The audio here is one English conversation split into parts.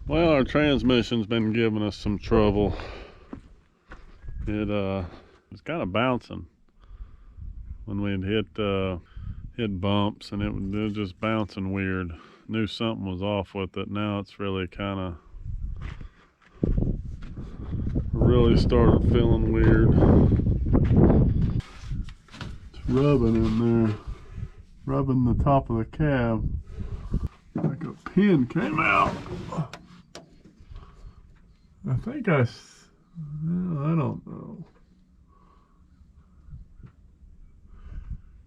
Well, our transmission's been giving us some trouble. It's kind of bouncing when we'd hit bumps, and it was just bouncing weird. Knew something was off with it. Now it's really kind of really started feeling weird. It's rubbing in there, rubbing the top of the cab like a pin came out. I think I don't know.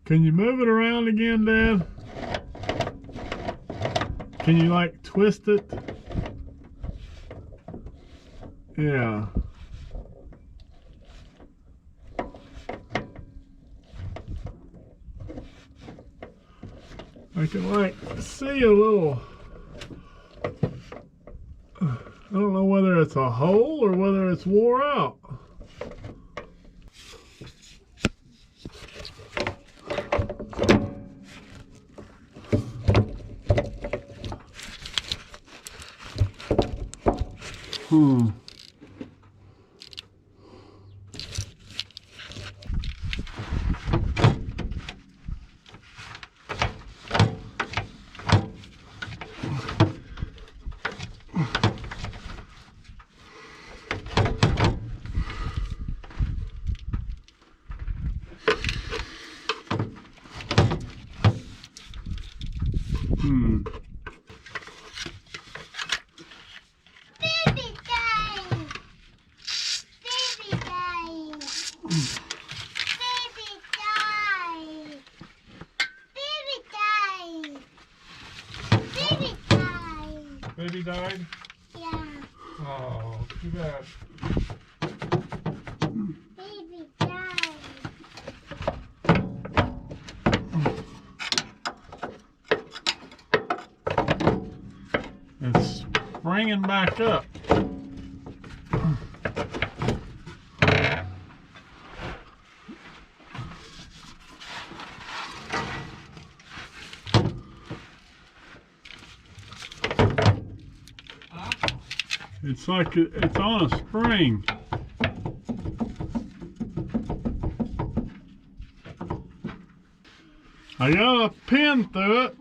Can you move it around again, Dad? Can you like twist it? Yeah. I can like see a little, I don't know whether it's a hole or whether it's wore out. Hmm. Baby time! Baby time! Baby time! Baby time! Baby time! Baby died? Yeah, Oh, too bad. baby time! It's springing back up. It's like it's on a spring. I got a pin through it.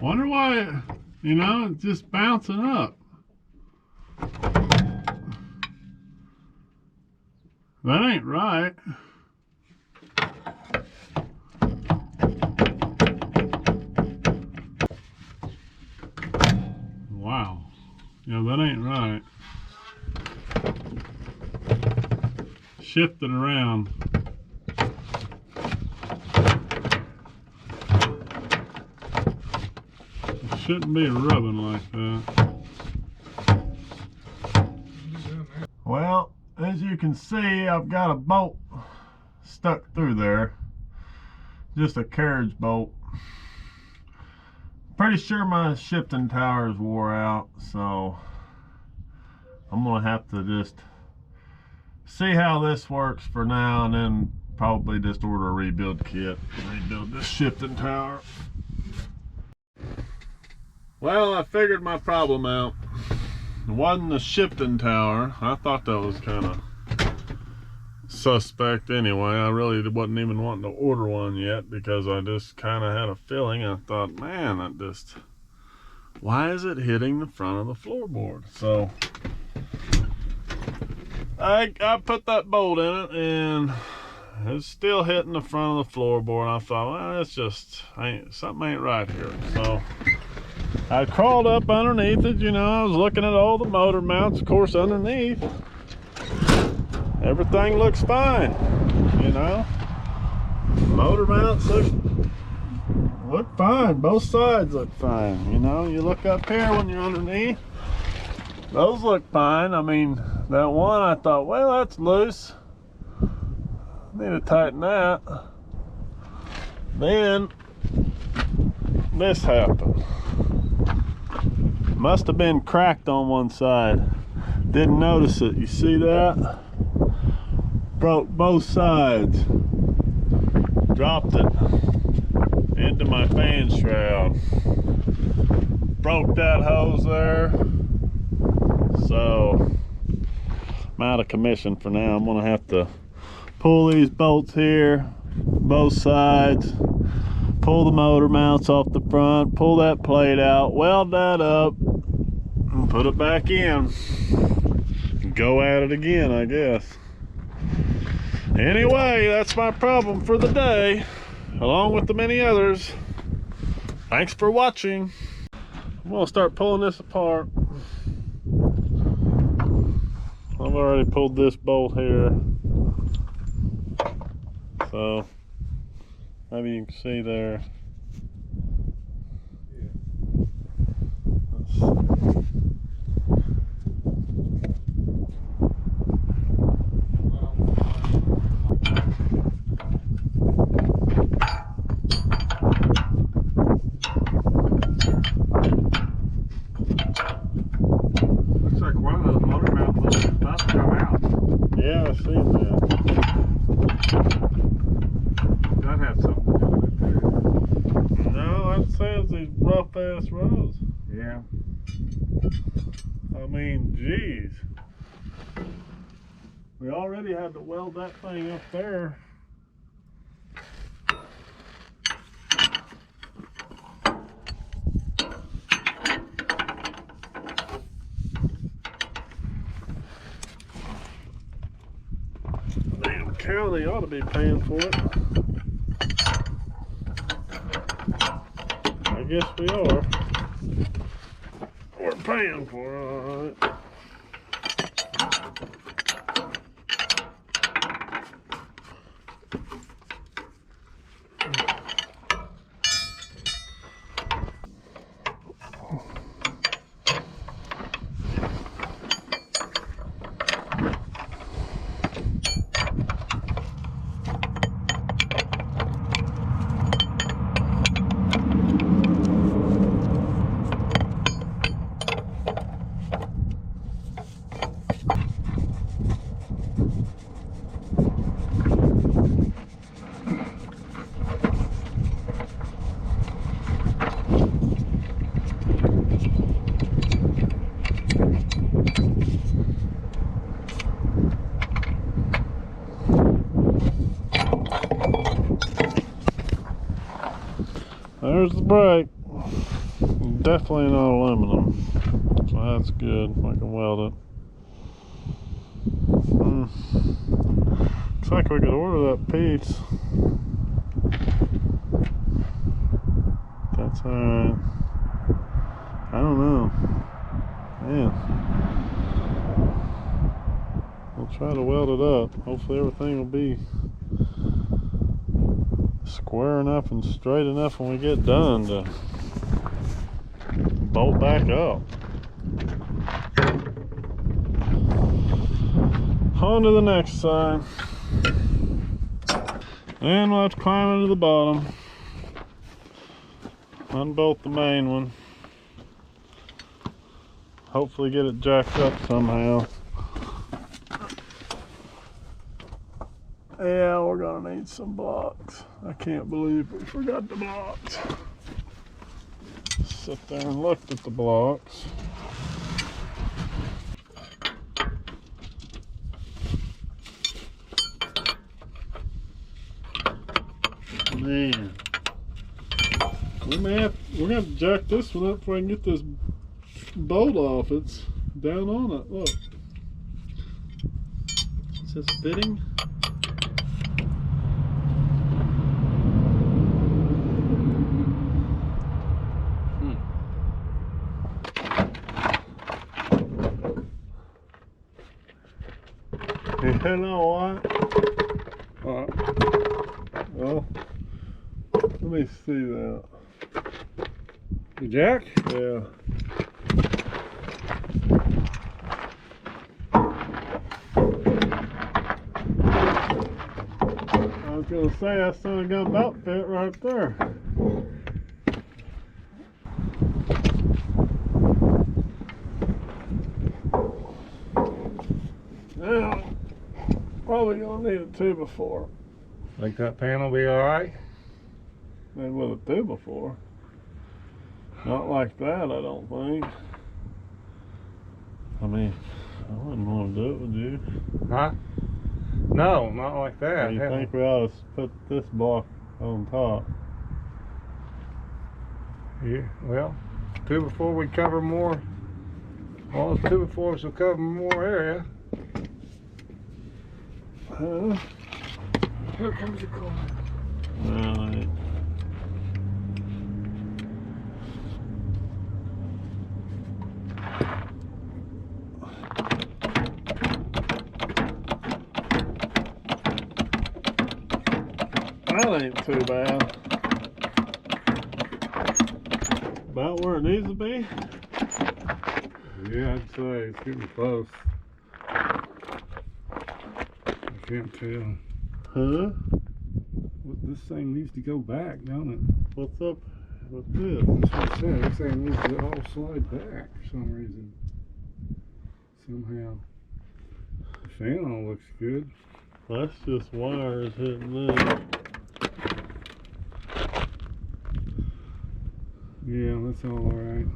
Wonder why it's just bouncing up. That ain't right. Wow. Yeah, that ain't right. Shift it around. It shouldn't be rubbing like that. Well, as you can see, I've got a bolt stuck through there. Just a carriage bolt. Pretty sure my shifting tower is wore out, so I'm gonna have to just see how this works for now, and then probably just order a rebuild kit and rebuild this shifting tower. Well, I figured my problem out. It wasn't the shifting tower. I thought that was kind of suspect anyway. I really wasn't even wanting to order one yet because I just kind of had a feeling. I thought, man, why is it hitting the front of the floorboard? So I put that bolt in it, and it's still hitting the front of the floorboard. I thought, well, it's just something ain't right here. So I crawled up underneath it. I was looking at all the motor mounts. Of course, underneath everything looks fine. Motor mounts look fine. Both sides look fine. You look up here when you're underneath, those look fine. I mean, that one, I thought, well, that's loose. Need to tighten that. Then this happened. Must have been cracked on one side. Didn't notice it. You see that? Broke both sides. Dropped it into my fan shroud. broke that hose there. So I'm out of commission for now. I'm gonna have to pull these bolts here, both sides, pull the motor mounts off the front, pull that plate out, weld that up, and put it back in. Go at it again, I guess. Anyway, that's my problem for the day, along with the many others. Thanks for watching. I'm gonna start pulling this apart. I've already pulled this bolt here, so maybe you can see there. Looks like one of those motor mounts is about to come out. Yeah, I see that. That had something to do with it too. No, that says these rough ass rows. Yeah. I mean, geez. We already had to weld that thing up there. Damn county ought to be paying for it. I guess we are. We're paying for it, all right. There's the brake. Definitely not aluminum, so that's good. I can weld it. Looks like we could order that piece. That's alright. I don't know. Man. We'll try to weld it up. Hopefully everything will be square enough and straight enough when we get done to bolt back up. On to the next side. And we'll have to climb into the bottom. Unbolt the main one. Hopefully get it jacked up somehow. Yeah, we're gonna need some blocks. I can't believe we forgot the blocks. Sit there and looked at the blocks. Man, we're gonna have to jack this one up before I can get this bolt off. It's down on it. Look, it says fitting. You know what? Alright. Well, let me see that. The jack? Yeah. I was gonna say that son of a gun about fit right there. Now, probably gonna need a 2x4. Think that panel will be alright? Maybe with a 2x4. Not like that, I don't think. I mean, I wouldn't want to do it, would you? Huh? No, not like that. You Hell. think we ought to put this block on top? Yeah, well, 2x4 would cover more. Well, 2x4s will cover more area. Huh? Here comes the car. Right. That ain't too bad. About where it needs to be. Yeah, I'd say it's getting close. I can't tell. Huh? Well, this thing needs to go back, don't it? What's up with this? That's what I said. This thing needs to all slide back for some reason. Somehow. The fan all looks good. That's just wires hitting this. Yeah, that's all alright.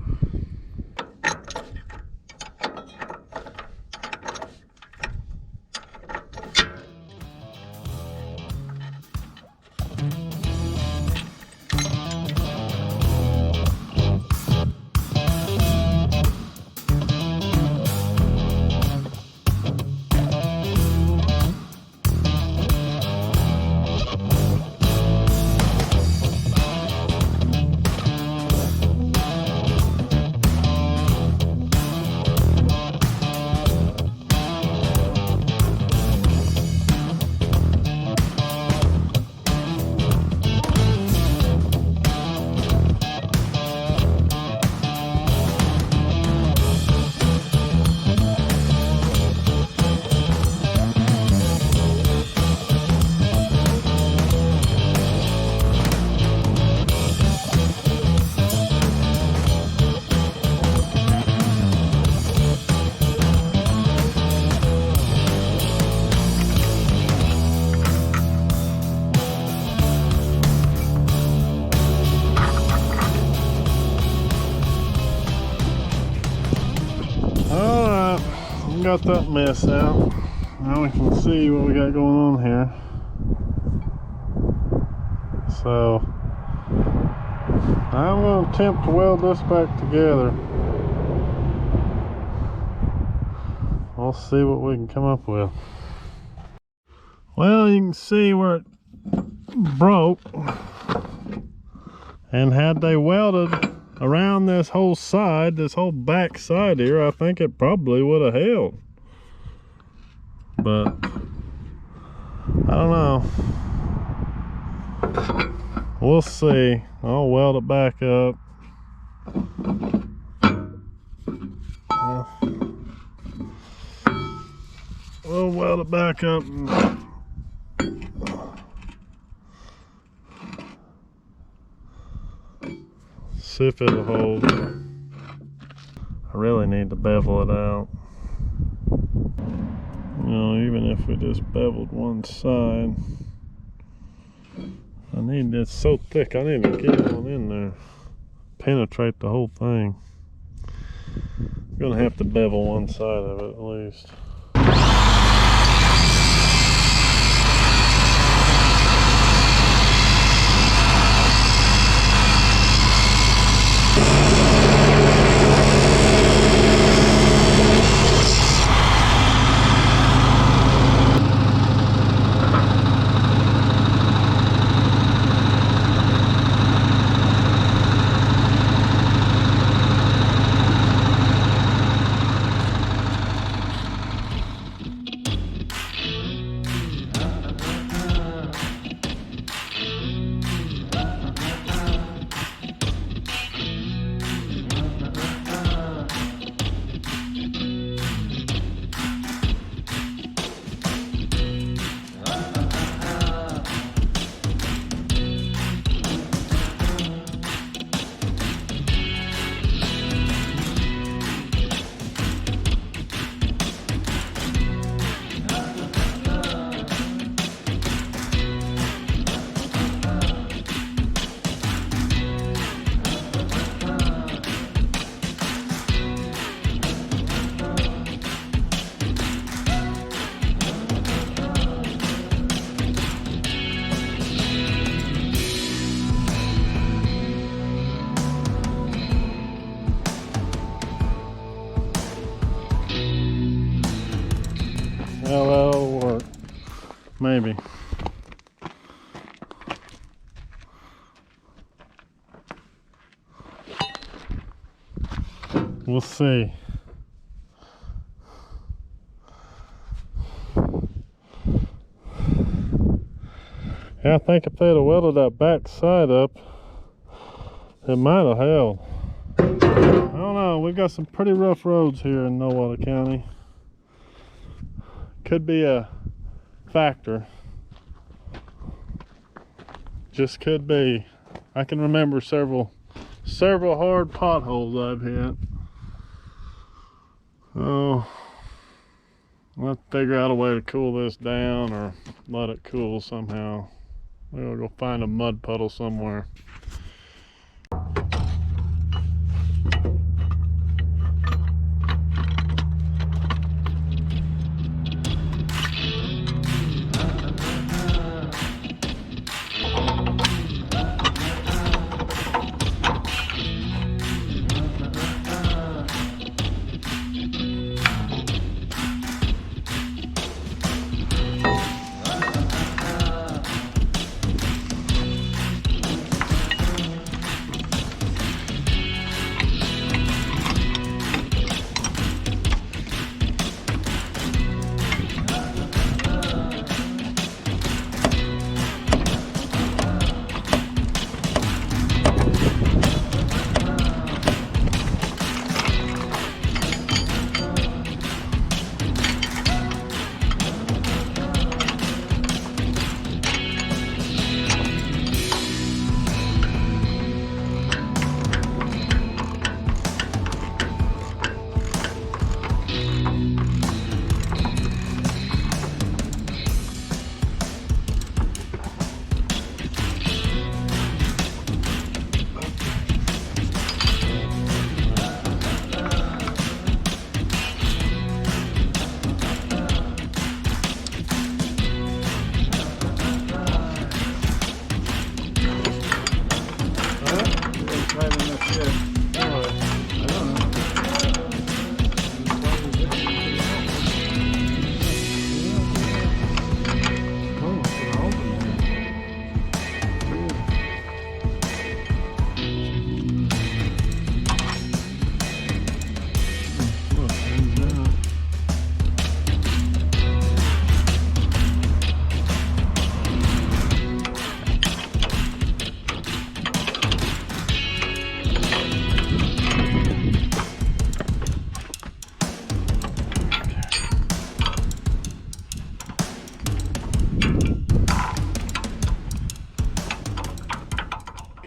Alright, we got that mess out. Now we can see what we got going on here. So, I'm going to attempt to weld this back together. We'll see what we can come up with. Well, you can see where it broke. And had they welded around this whole side, this whole back side here, I think it probably would have held. But I don't know. We'll see. I'll weld it back up. We'll weld it back up and see if it'll hold. I really need to bevel it out. You know, even if we just beveled one side, I need this so thick, I need to get one in there, penetrate the whole thing. I'm gonna have to bevel one side of it at least. Yeah, that'll work. Maybe. We'll see. Yeah, I think if they'd have welded that back side up, it might have held. I don't know. We've got some pretty rough roads here in Nowata County. Could be a factor. Just could be. I can remember several hard potholes I've hit. Oh, I'll have to figure out a way to cool this down or let it cool somehow. We'll go find a mud puddle somewhere.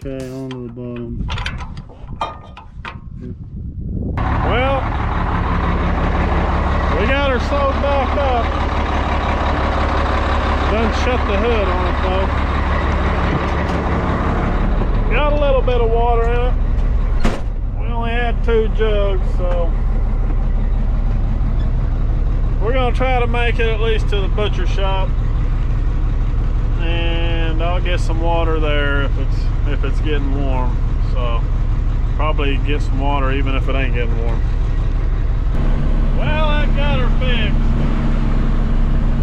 Okay, on to the bottom. Well, we got her sewed back up. Done shut the hood on it though. Got a little bit of water in it. We only had 2 jugs, so we're gonna try to make it at least to the butcher shop. And I'll get some water there if it's getting warm. So probably get some water even if it ain't getting warm. Well, I got her fixed.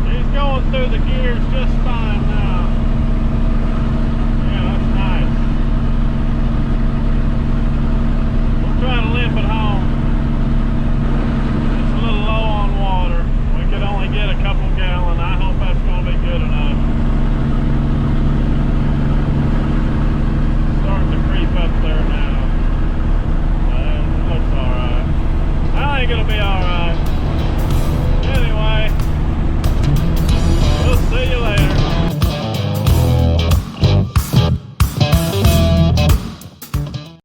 She's going through the gears just fine now. Yeah, that's nice. We'll try to limp it home. It's a little low on water. We could only get a couple gallon. I hope that's going to be good enough. Up there now. It looks alright. I think it'll be alright. Anyway, we'll see you later.